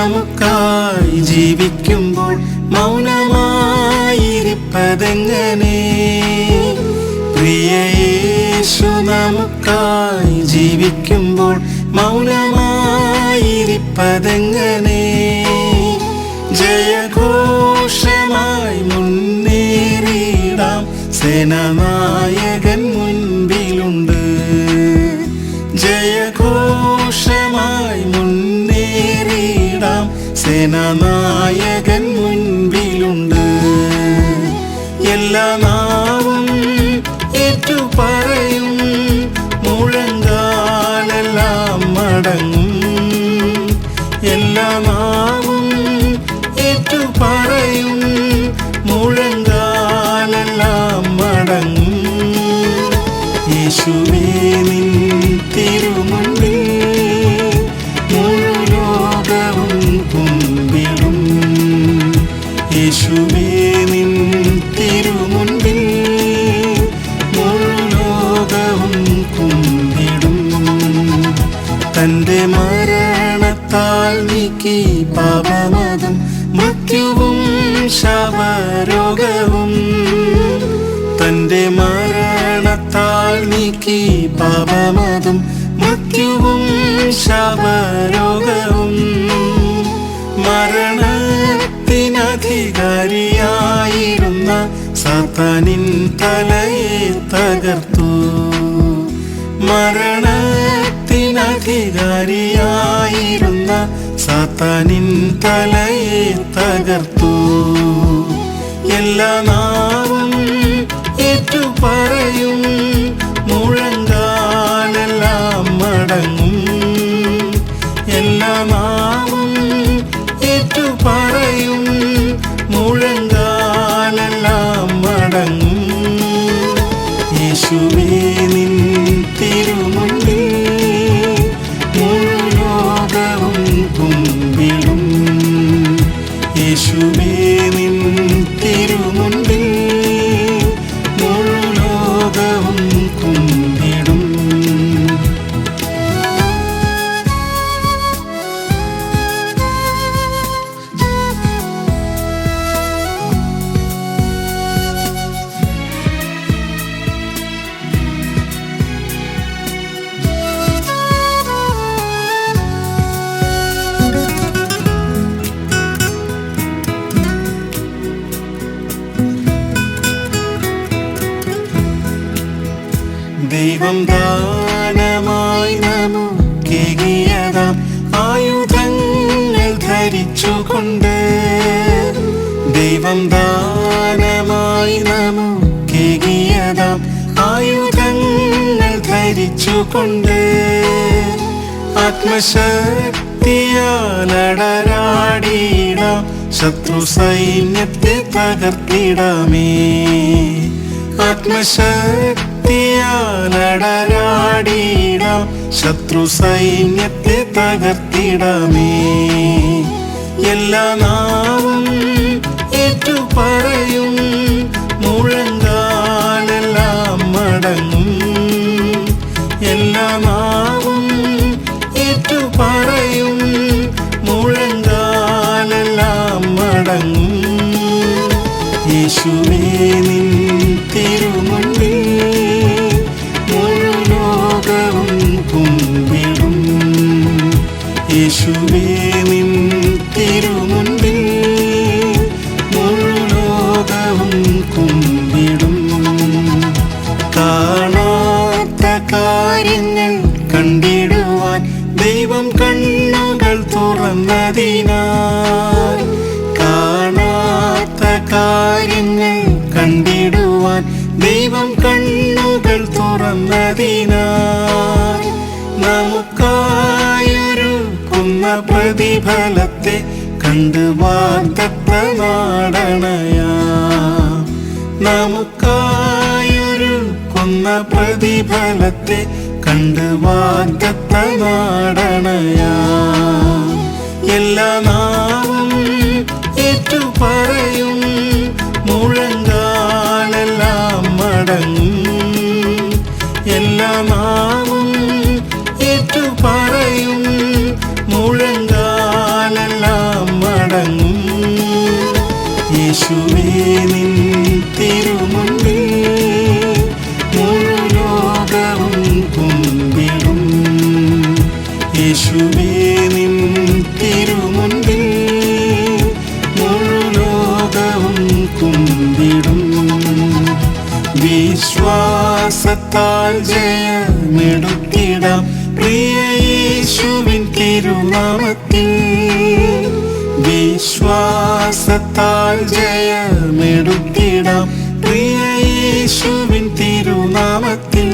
നമുക്കായി ജീവിക്കുമ്പോൾ മൗനമായിരിപ്പതെങ്ങനെ? പ്രിയ യേശു നമുക്കായി ജീവിക്കുമ്പോൾ മൗനമായിരിപ്പതെങ്ങനെ? ജയഘോഷമായി മുന്നേറിയിടാം, സേനാനായകൻ മുൻപിലുണ്ട്. ജയഘോഷമായി മുന്നേറിയിടാം, സേനാനായകൻ മുൻപിലുണ്ട്. എല്ലാ നാവും ഏറ്റുപറയും, മുഴങ്കാലെല്ലാം മടങ്ങും. എല്ലാ നാവും ഏറ്റുപറയും, മുഴങ്കാലെല്ലാം മടങ്ങും. യേശുവേ നിൻ തിരുമുൻപിൽ മുഴുലോകവും കുമ്പിടും. യേശുവേ നിൻ തിരുമുൻപിൽ മുഴുലോകവും കുമ്പിടും. തൻ്റെ മരണത്താൽ നീക്കി പാപമതും മൃത്യുവും ശാപരോഗവും. തൻ്റെ മരണത്താൽ നീക്കി പാപമതും മൃത്യുവും ശാപരോഗവും. മരണത്തിനധികാരിയായിരുന്ന സാത്താനിൻ തലയെ തകർത്തു. മരണത്തിനധികാരിയായിരുന്ന സാത്താനിൻ തലയെ തകർത്തു. എല്ലാ നാവും ഏറ്റുപറയും, മുഴങ്കാലെല്ലാം മടങ്ങും. എല്ലാ നാവും ഏറ്റുപറയും, മുഴങ്കാലെല്ലാം മടങ്ങും. യേശുവേ നിൻ തിരുമുൻപിൽ മുഴുലോകവും കുമ്പിടും. യേശുവേ നിൻ തിരുമുൻപിൽ മുഴുലോകവും കുമ്പിടും. ദൈവം ദാനമായി നമുക്കേകിയതാം ആയുധങ്ങൾ ധരിച്ചുകൊണ്ട്. ദൈവം ദാനമായി നമുക്കേകിയതാം ആയുധങ്ങൾ ധരിച്ചുകൊണ്ട്. ആത്മശക്തിയാൽ അടരാടിയിടാം, ശത്രു സൈന്യത്തെ തകർത്തിടാമേ. ആത്മശക്തിയാൽ അടരാടിയിടാം, ശത്രു സൈന്യത്തെ തകർത്തിടാമേ. എല്ലാ നാവും ഏറ്റുപറയും, മുഴങ്കാലെല്ലാം മടങ്ങും. എല്ലാ നാവും ഏറ്റുപറയും, മുഴങ്കാലെല്ലാം മടങ്ങും. യേശുവേ നിൻ തിരുമുൻപിൽ മുഴുലോകവും കുമ്പിടും. യേശുവേ നിൻ തിരുമുൻപിൽ മുഴുലോകവും കുമ്പിടും. കാണാത്ത കാര്യങ്ങൾ കണ്ടിടുവാൻ ദൈവം കണ്ണുകൾ തുറന്നതിനാൽ. കാണാത്ത കാര്യങ്ങൾ കണ്ടിടുവാൻ ദൈവം കണ്ണുകൾ തുറന്നതിനാൽ. നമുക്കായൊരുക്കുന്ന പ്രതിഫലത്തെ കണ്ട് വാഗ്ദത്ത നാടണയാം. നമുക്കായൊരുക്കുന്ന പ്രതിഫലത്തെ കണ്ട് വാഗ്ദത്ത നാടണയാം. എല്ലാ നാവും ഏറ്റുപറയും, മുഴങ്കാലെല്ലാം മടങ്ങും. എല്ലാ നാവും ഏറ്റുപറയും, മുഴങ്കാലെല്ലാം യേശുവേ നിൻ തിരുമുൻപിൽ മുഴു ലോകവും കുമ്പിടും. യേശുവേ നിൻ തിരുമുൻപിൽ മുഴു ലോകവും കുമ്പിടും. വിശ്വാസത്താൽ ജയമെടുത്തിടാം പ്രിയ യേശുവിൻ തിരുനാമത്തിൽ. വിശ്വാസത്താൽ ജയമെടുത്തിടാം പ്രിയ യേശുവിൻ തിരുനാമത്തിൽ.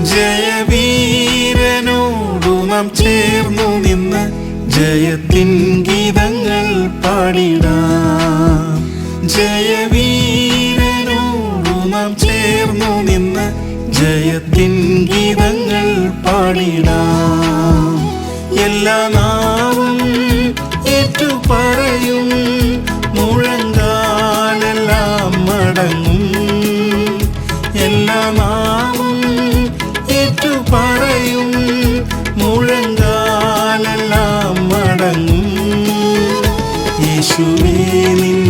ജയവീരനോടു നാം ചേർന്നു നിന്ന് ജയത്തിൻ ഗീതങ്ങൾ പാടിടാം. ജയവീരനോടു നാം ചേർന്നു നിന്ന് ജയത്തിൻ ഗീതങ്ങൾ പാടിടാം. എല്ലാ നാവും ഏറ്റുപറയും, മുഴങ്കാലെല്ലാം മടങ്ങും. എല്ലാ നാവും ഏറ്റുപറയും, മുഴങ്കാലെല്ലാം മടങ്ങും. യേശുവേ നിൻ